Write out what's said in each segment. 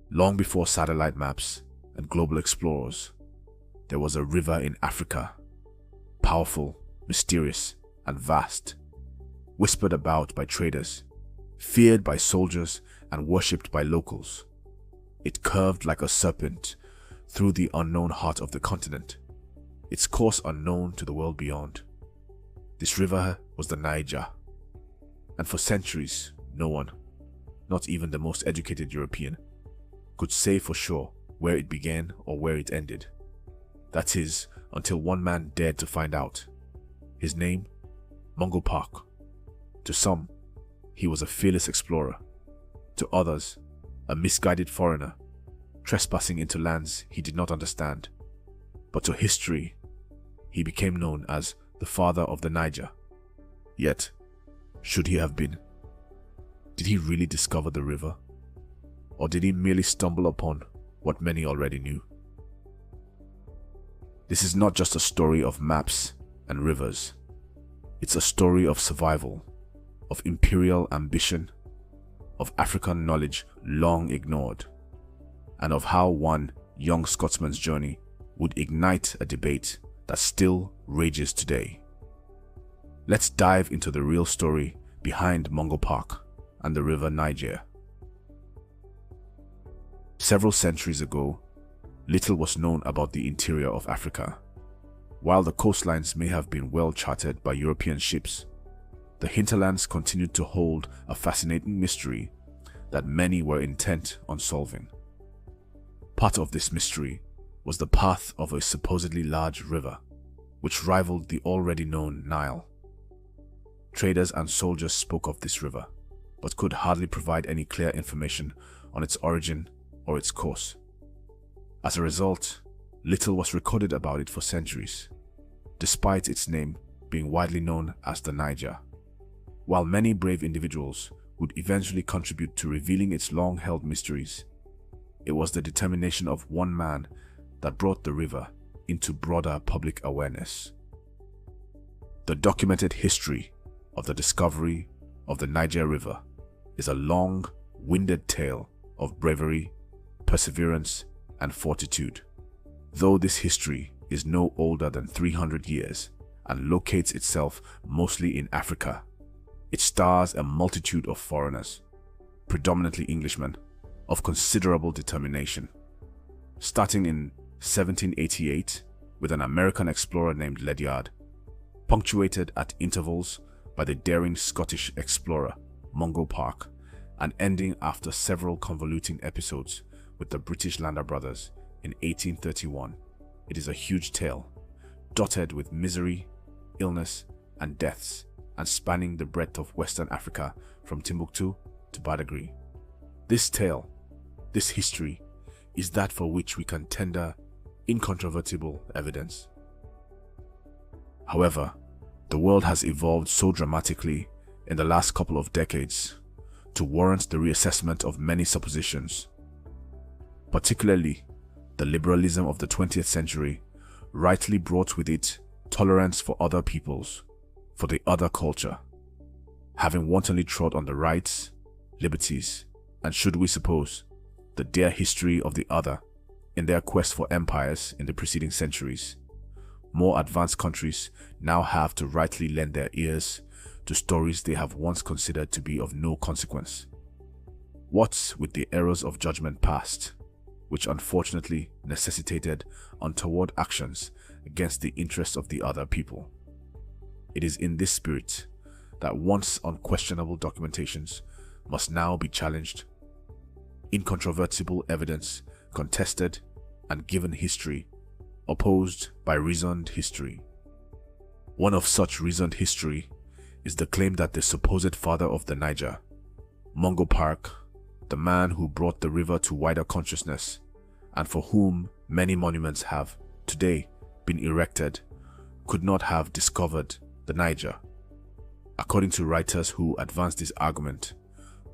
Long before satellite maps and global explorers, there was a river in Africa, powerful, mysterious, and vast, whispered about by traders, feared by soldiers, and worshipped by locals. It curved like a serpent through the unknown heart of the continent, its course unknown to the world beyond. This river was the Niger, and for centuries, no one, not even the most educated European, could say for sure where it began or where it ended. That is, until one man dared to find out. His name? Mungo Park. To some, he was a fearless explorer. To others, a misguided foreigner, trespassing into lands he did not understand. But to history, he became known as the father of the Niger. Yet, should he have been? Did he really discover the river? Or did he merely stumble upon what many already knew? This is not just a story of maps and rivers. It's a story of survival, of imperial ambition, of African knowledge long ignored, and of how one young Scotsman's journey would ignite a debate that still rages today. Let's dive into the real story behind Mungo Park and the river Niger. Several centuries ago, little was known about the interior of Africa. While the coastlines may have been well charted by European ships, the hinterlands continued to hold a fascinating mystery that many were intent on solving. Part of this mystery was the path of a supposedly large river, which rivaled the already known Nile. Traders and soldiers spoke of this river, but could hardly provide any clear information on its origin or its course. As a result, little was recorded about it for centuries, despite its name being widely known as the Niger. While many brave individuals would eventually contribute to revealing its long-held mysteries, it was the determination of one man that brought the river into broader public awareness. The documented history of the discovery of the Niger River is a long-winded tale of bravery, perseverance, and fortitude. Though this history is no older than 300 years and locates itself mostly in Africa, it stars a multitude of foreigners, predominantly Englishmen, of considerable determination. Starting in 1788 with an American explorer named Ledyard, punctuated at intervals by the daring Scottish explorer Mungo Park, and ending after several convoluting episodes with the British Lander brothers in 1831, it is a huge tale, dotted with misery, illness, and deaths, and spanning the breadth of Western Africa from Timbuktu to Badagry. This tale, this history, is that for which we can tender incontrovertible evidence. However, the world has evolved so dramatically in the last couple of decades to warrant the reassessment of many suppositions. Particularly, the liberalism of the 20th century rightly brought with it tolerance for other peoples, for the other culture, having wantonly trod on the rights, liberties, and, should we suppose, the dear history of the other in their quest for empires in the preceding centuries. More advanced countries now have to rightly lend their ears to stories they have once considered to be of no consequence. What with the errors of judgment past, which unfortunately necessitated untoward actions against the interests of the other people? It is in this spirit that once unquestionable documentations must now be challenged, incontrovertible evidence contested, and given history opposed by reasoned history. One of such reasoned history is the claim that the supposed father of the Niger, Mungo Park, the man who brought the river to wider consciousness and for whom many monuments have today been erected, could not have discovered the Niger. According to writers who advanced this argument,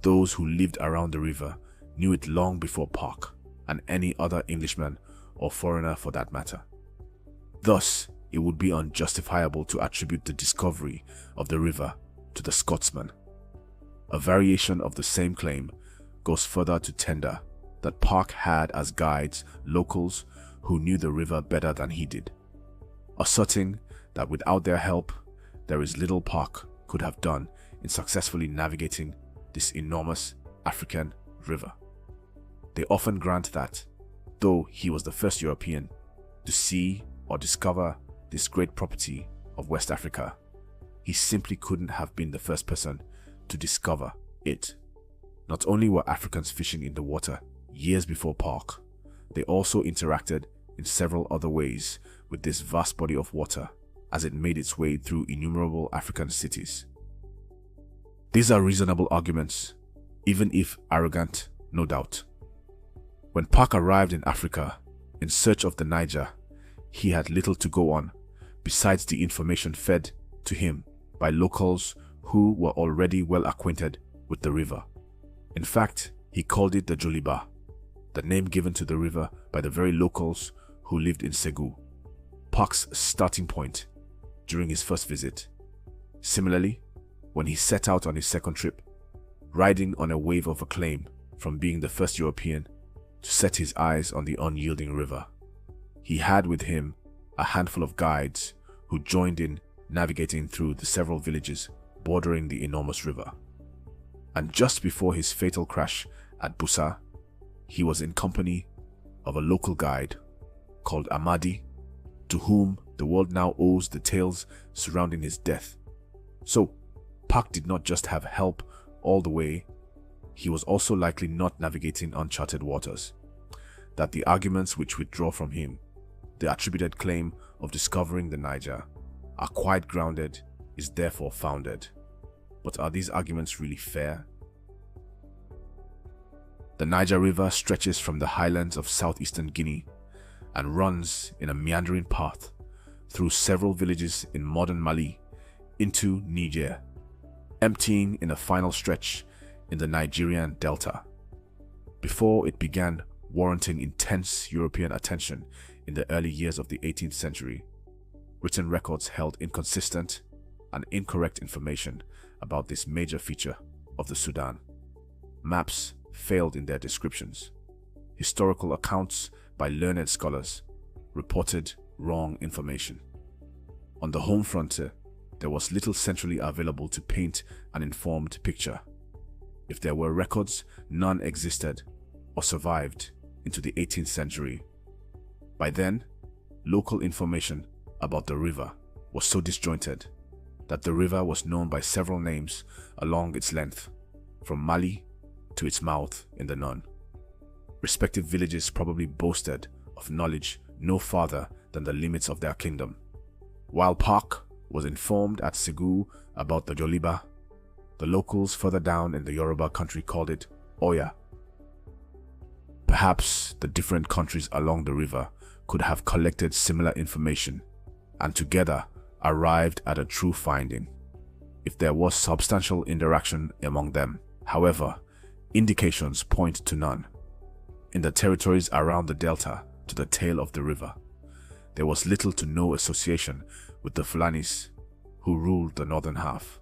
those who lived around the river knew it long before Park and any other Englishman or foreigner for that matter. Thus, it would be unjustifiable to attribute the discovery of the river to the Scotsman. A variation of the same claim goes further to tender that Park had as guides locals who knew the river better than he did, asserting that without their help, there is little Park could have done in successfully navigating this enormous African river. They often grant that, though he was the first European to see or discover this great property of West Africa, he simply couldn't have been the first person to discover it. Not only were Africans fishing in the water years before Park, they also interacted in several other ways with this vast body of water as it made its way through innumerable African cities. These are reasonable arguments, even if arrogant, no doubt. When Park arrived in Africa in search of the Niger, he had little to go on besides the information fed to him by locals who were already well acquainted with the river. In fact, he called it the Joliba, the name given to the river by the very locals who lived in Segu, Park's starting point during his first visit. Similarly, when he set out on his second trip, riding on a wave of acclaim from being the first European to set his eyes on the unyielding river, he had with him a handful of guides who joined in navigating through the several villages bordering the enormous river. And just before his fatal crash at Busa, he was in company of a local guide called Amadi, to whom the world now owes the tales surrounding his death. So, Park did not just have help all the way, he was also likely not navigating uncharted waters. That the arguments which withdraw from him the attributed claim of discovering the Niger are quite grounded is therefore founded. But are these arguments really fair? The Niger River stretches from the highlands of southeastern Guinea and runs in a meandering path through several villages in modern Mali into Niger, emptying in a final stretch in the Nigerian Delta. Before it began warranting intense European attention in the early years of the 18th century, written records held inconsistent and incorrect information about this major feature of the Sudan. Maps failed in their descriptions. Historical accounts by learned scholars reported wrong information. On the home frontier, there was little centrally available to paint an informed picture. If there were records, none existed or survived into the 18th century. By then, local information about the river was so disjointed that the river was known by several names along its length, from Mali to its mouth in the Nun. Respective villages probably boasted of knowledge no farther than the limits of their kingdom. While Park was informed at Segu about the Joliba, the locals further down in the Yoruba country called it Oya. Perhaps the different countries along the river could have collected similar information and together arrived at a true finding, if there was substantial interaction among them. However, indications point to none. In the territories around the delta to the tail of the river, there was little to no association with the Fulanis who ruled the northern half.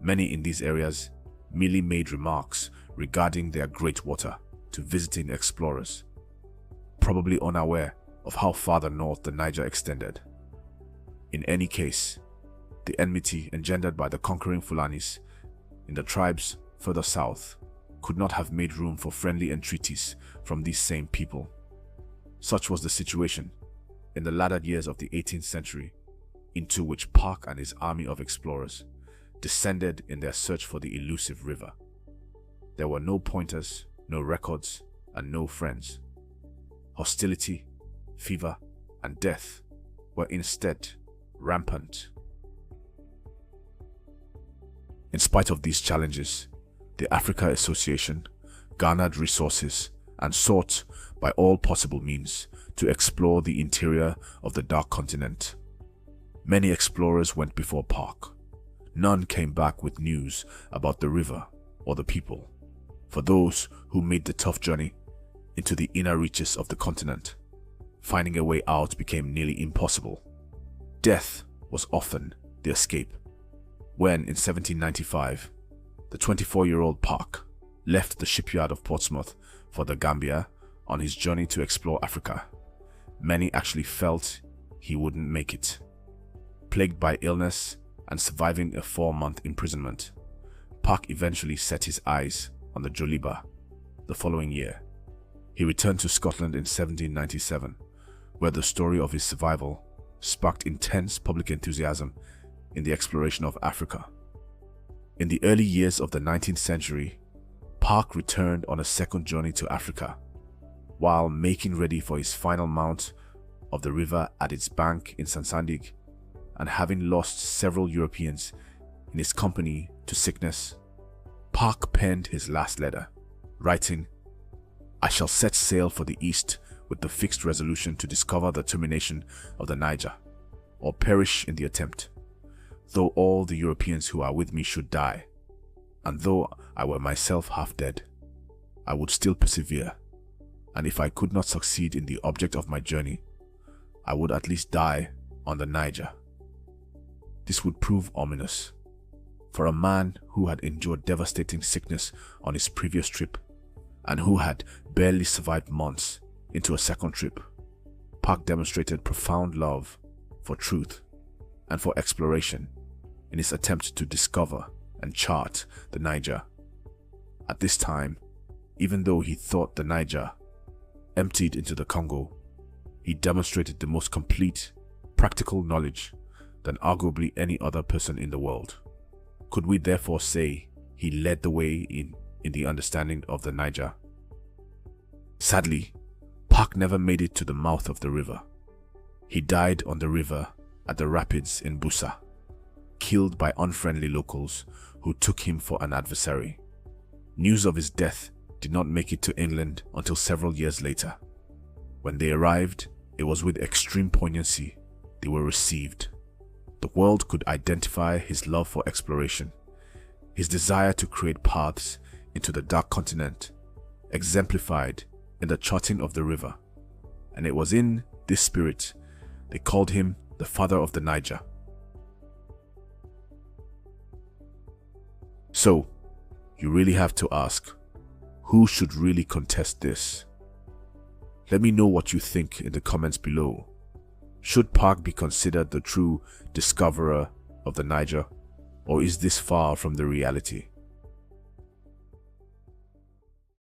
Many in these areas merely made remarks regarding their great water to visiting explorers, probably unaware of how far north the Niger extended. In any case, the enmity engendered by the conquering Fulanis in the tribes further south could not have made room for friendly entreaties from these same people. Such was the situation in the latter years of the 18th century, into which Park and his army of explorers descended in their search for the elusive river. There were no pointers, no records, and no friends. Hostility, fever, and death were instead rampant. In spite of these challenges, the Africa Association garnered resources and sought by all possible means to explore the interior of the Dark Continent. Many explorers went before Park. None came back with news about the river or the people. For those who made the tough journey into the inner reaches of the continent, finding a way out became nearly impossible. Death was often the escape. When in 1795, the 24-year-old Park left the shipyard of Portsmouth for the Gambia on his journey to explore Africa. Many actually felt he wouldn't make it. Plagued by illness and surviving a 4-month imprisonment, Park eventually set his eyes on the Joliba the following year. He returned to Scotland in 1797, where the story of his survival sparked intense public enthusiasm in the exploration of Africa. In the early years of the 19th century, Park returned on a second journey to Africa, while making ready for his final mount of the river at its bank in Sansandig, and having lost several Europeans in his company to sickness, Park penned his last letter, writing, "I shall set sail for the east with the fixed resolution to discover the termination of the Niger, or perish in the attempt. Though all the Europeans who are with me should die, and though I were myself half dead, I would still persevere, and if I could not succeed in the object of my journey, I would at least die on the Niger." This would prove ominous. For a man who had endured devastating sickness on his previous trip, and who had barely survived months into a second trip, Park demonstrated profound love for truth and for exploration in his attempt to discover and chart the Niger. At this time, even though he thought the Niger emptied into the Congo, he demonstrated the most complete, practical knowledge than arguably any other person in the world. Could we therefore say he led the way in the understanding of the Niger? Sadly, Park never made it to the mouth of the river. He died on the river at the rapids in Bussa, killed by unfriendly locals who took him for an adversary. News of his death did not make it to England until several years later. When they arrived, it was with extreme poignancy they were received. The world could identify his love for exploration, his desire to create paths into the dark continent, exemplified in the charting of the river, and it was in this spirit they called him the father of the Niger. So, you really have to ask, who should really contest this? Let me know what you think in the comments below. Should Park be considered the true discoverer of the Niger, or is this far from the reality?